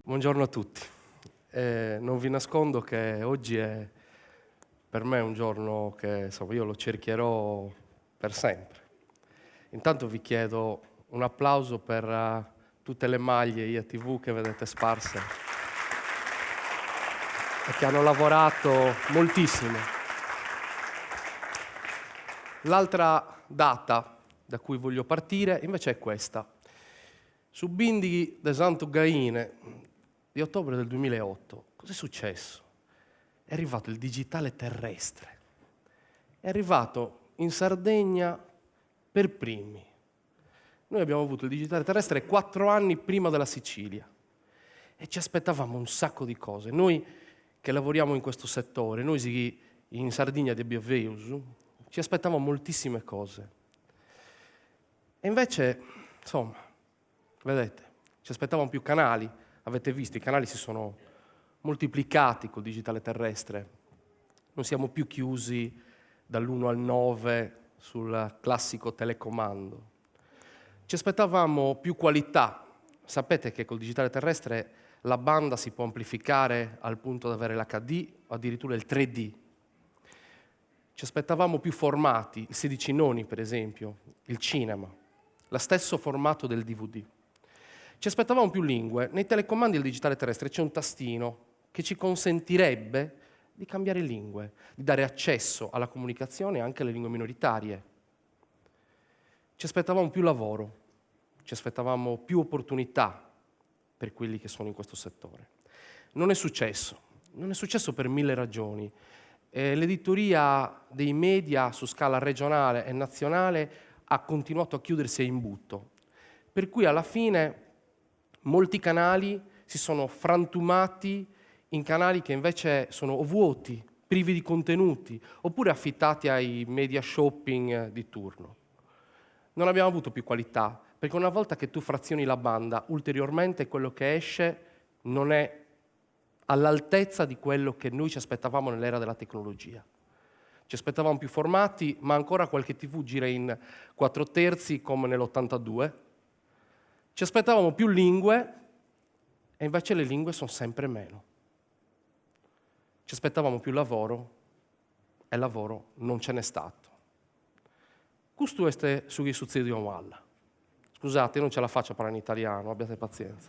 Buongiorno a tutti. Non vi nascondo che oggi è per me un giorno che io lo cercherò per sempre. Intanto vi chiedo un applauso per tutte le maglie IATV che vedete sparse e che hanno lavorato moltissimo. L'altra data da cui voglio partire invece è questa. Su Bindi de Santo Gaine di ottobre del 2008, cosa è successo? È arrivato il digitale terrestre. È arrivato in Sardegna per primi. Noi abbiamo avuto il digitale terrestre 4 anni prima della Sicilia e ci aspettavamo un sacco di cose. Noi che lavoriamo in questo settore, noi in Sardegna di Biaveus, ci aspettavamo moltissime cose. E invece, insomma, vedete, ci aspettavamo più canali. Avete visto, i canali si sono moltiplicati col digitale terrestre. Non siamo più chiusi dall'1 al 9 sul classico telecomando. Ci aspettavamo più qualità. Sapete che col digitale terrestre la banda si può amplificare al punto da avere l'HD o addirittura il 3D. Ci aspettavamo più formati, il 16 noni per esempio, il cinema, lo stesso formato del DVD. Ci aspettavamo più lingue. Nei telecomandi del digitale terrestre c'è un tastino che ci consentirebbe di cambiare lingue, di dare accesso alla comunicazione anche alle lingue minoritarie. Ci aspettavamo più lavoro, ci aspettavamo più opportunità per quelli che sono in questo settore. Non è successo per 1000 ragioni. L'editoria dei media su scala regionale e nazionale ha continuato a chiudersi a imbuto, per cui alla fine molti canali si sono frantumati in canali che invece sono o vuoti, privi di contenuti, oppure affittati ai media shopping di turno. Non abbiamo avuto più qualità, perché una volta che tu frazioni la banda, ulteriormente quello che esce non è all'altezza di quello che noi ci aspettavamo nell'era della tecnologia. Ci aspettavamo più formati, ma ancora qualche TV gira in 4/3 come nell'82. Ci aspettavamo più lingue e invece le lingue sono sempre meno. Ci aspettavamo più lavoro e lavoro non ce n'è stato. Questo è su successo male. Scusate, io non ce la faccio a parlare in italiano, abbiate pazienza.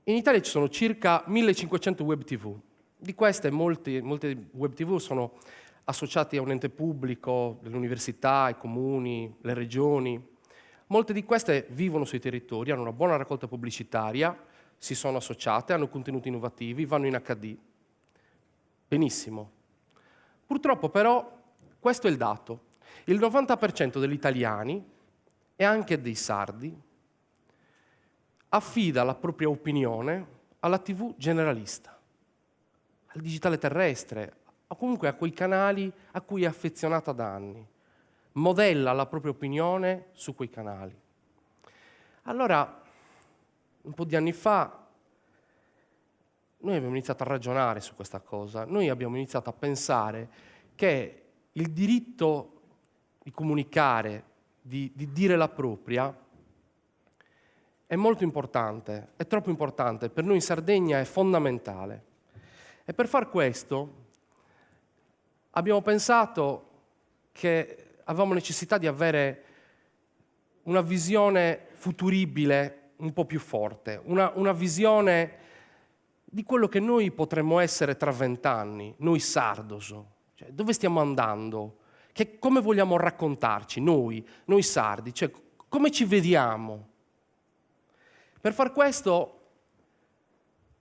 In Italia ci sono circa 1500 web TV. Di queste molte web TV sono associati a un ente pubblico, le università, i comuni, le regioni. Molte di queste vivono sui territori, hanno una buona raccolta pubblicitaria, si sono associate, hanno contenuti innovativi, vanno in HD. Benissimo. Purtroppo però questo è il dato. Il 90% degli italiani e anche dei sardi affida la propria opinione alla TV generalista, al digitale terrestre, o comunque a quei canali a cui è affezionata da anni. Modella la propria opinione su quei canali. Allora, un po' di anni fa, noi abbiamo iniziato a ragionare su questa cosa. Noi abbiamo iniziato a pensare che il diritto di comunicare, di dire la propria, è molto importante, è troppo importante. Per noi in Sardegna è fondamentale. E per far questo abbiamo pensato che avevamo necessità di avere una visione futuribile un po' più forte, una visione di quello che noi potremmo essere tra 20 anni, noi sardoso. Cioè, dove stiamo andando? Come vogliamo raccontarci, noi sardi? Cioè, come ci vediamo? Per far questo,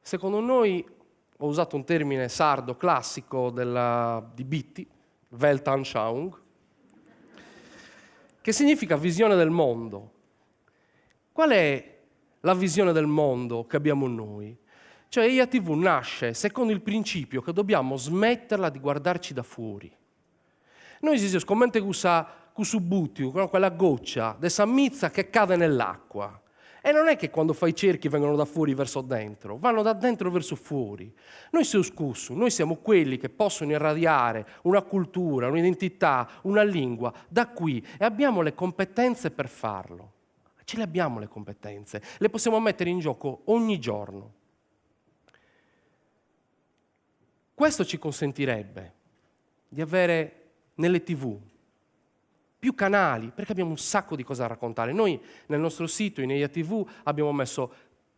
secondo noi, ho usato un termine sardo classico di Bitti, Weltanschauung, che significa visione del mondo. Qual è la visione del mondo che abbiamo noi? Cioè IATV nasce secondo il principio che dobbiamo smetterla di guardarci da fuori. Noi si scommente questo butio, quella goccia, dessa mizza che cade nell'acqua. E non è che quando fai i cerchi vengono da fuori verso dentro, vanno da dentro verso fuori. Noi siamo quelli che possono irradiare una cultura, un'identità, una lingua da qui e abbiamo le competenze per farlo. Ce le abbiamo le competenze, le possiamo mettere in gioco ogni giorno. Questo ci consentirebbe di avere nelle TV più canali, perché abbiamo un sacco di cose da raccontare. Noi nel nostro sito, in EIA TV, abbiamo messo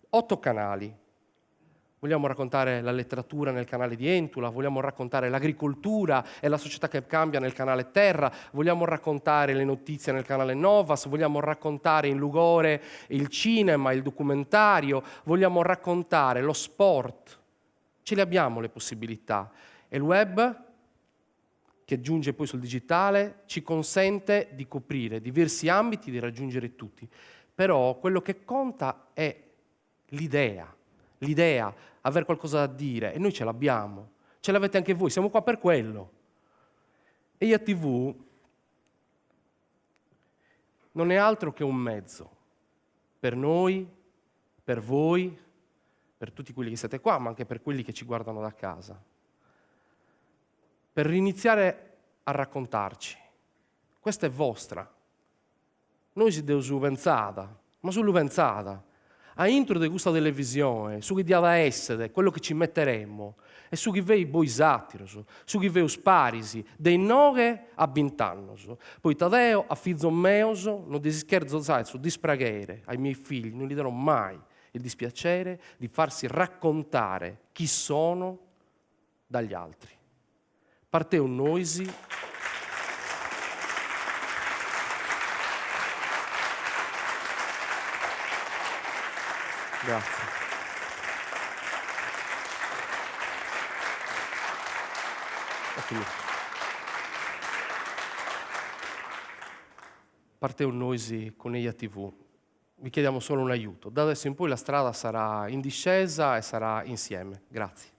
8 canali. Vogliamo raccontare la letteratura nel canale di Entula, vogliamo raccontare l'agricoltura e la società che cambia nel canale Terra, vogliamo raccontare le notizie nel canale Novas, vogliamo raccontare in Lugore il cinema, il documentario, vogliamo raccontare lo sport. Ce le abbiamo le possibilità. E il web, che giunge poi sul digitale, ci consente di coprire diversi ambiti, di raggiungere tutti. Però quello che conta è l'idea, aver qualcosa da dire, e noi ce l'abbiamo. Ce l'avete anche voi, siamo qua per quello. EIA TV non è altro che un mezzo per noi, per voi, per tutti quelli che siete qua, ma anche per quelli che ci guardano da casa, per riniziare a raccontarci. Questa è vostra. Noi si deu su pensata, ma su pensata. A intro di questa televisione, su chi deve essere, quello che ci metteremo, e su chi vei boi satiro, su chi vei sparisi, dei 9 a 20 anni. Poi Tadeo, a figlio mio, non ti scherzo su dispraghere ai miei figli, non gli darò mai il dispiacere di farsi raccontare chi sono dagli altri. Parte un noisi. Grazie. Ho finito. Parte un noisi con EIA TV. Vi chiediamo solo un aiuto. Da adesso in poi la strada sarà in discesa e sarà insieme. Grazie.